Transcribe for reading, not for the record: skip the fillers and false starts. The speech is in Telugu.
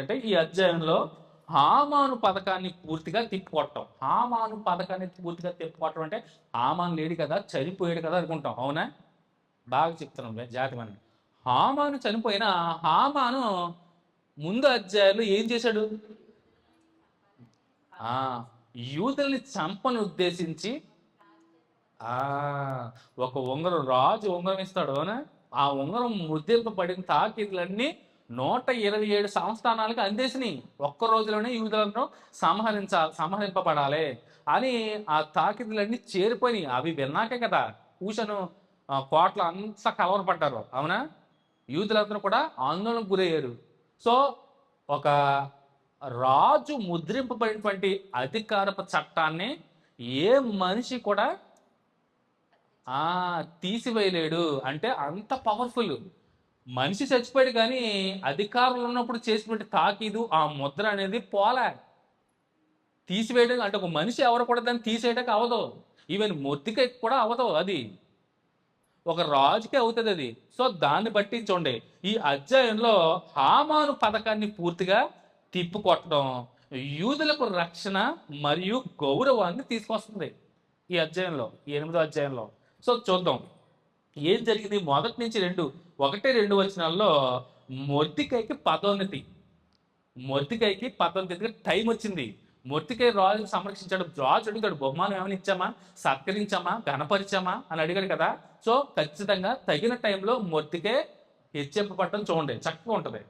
అంటే ఈ అధ్యాయంలో హామాను పథకాన్ని పూర్తిగా తిప్పికొట్టడం. హామాను పథకాన్ని పూర్తిగా తిప్పికొట్టడం అంటే హామాను లేడు కదా, చనిపోయాడు కదా అనుకుంటాం. అవునా? బాగా చెప్తున్నాం జాతిమని. హామాను చనిపోయిన హామాను ముందు అధ్యాయంలో ఏం చేశాడు? ఆ యూదుల్ని చంపని ఉద్దేశించి ఆ ఒక ఉంగరం, రాజు ఉంగరం ఇస్తాడు. అవునా? ఆ ఉంగరం ముద్రింపబడిన తాకీదులన్నీ 127 సంస్థానాలకు అందేసినాయి. ఒక్క రోజులోనే యూదులను సంహరింపబడాలి అని ఆ తాకీదులన్నీ చేరిపోయినాయి. అవి విన్నాకే కదా కూషను కోటలు అంతా కలవరపడ్డారు. అవునా? యూదులందరూ కూడా ఆందోళనకు గురయ్యారు. సో ఒక రాజు ముద్రింపబడినటువంటి అధికారపు చట్టాన్ని ఏ మనిషి కూడా తీసివేయలేడు. అంటే అంత పవర్ఫుల్. మనిషి చచ్చిపోయాడు కానీ అధికారులు ఉన్నప్పుడు చేసినటువంటి తాకీదు ఆ ముద్ర అనేది పోలే. తీసివేయడం అంటే ఒక మనిషి ఎవరు కూడా దాన్ని తీసేయడానికి అవదు. ఈవెన్ మొద్దుకి కూడా అవదు. అది ఒక రాజుకే అవుతుంది అది. సో దాన్ని బట్టి చూడండి, ఈ అధ్యాయంలో హామాను పథకాన్ని పూర్తిగా తిప్పికొట్టడం యూదులకు రక్షణ మరియు గౌరవాన్ని తీసుకొస్తుంది ఈ అధ్యాయంలో, ఈ 8వ అధ్యాయంలో. సో చూద్దాం ఏం జరిగింది. మొదటి నుంచి 1-2 వచనాల్లో మొర్దెకైకి పదోన్నతి. మొర్దెకైకి పదోన్నతికి టైం వచ్చింది. మొర్దెకై రాజును సంరక్షించాడు. రాజు అడుగుతాడు, బహుమానం ఏమైనా ఇచ్చామా, సత్కరించామా, గణపరిచామా అని అడిగాడు కదా. సో ఖచ్చితంగా తగిన టైంలో మొర్దెకై హెచ్చింపబడటం చూడండి, చక్కగా ఉంటుంది.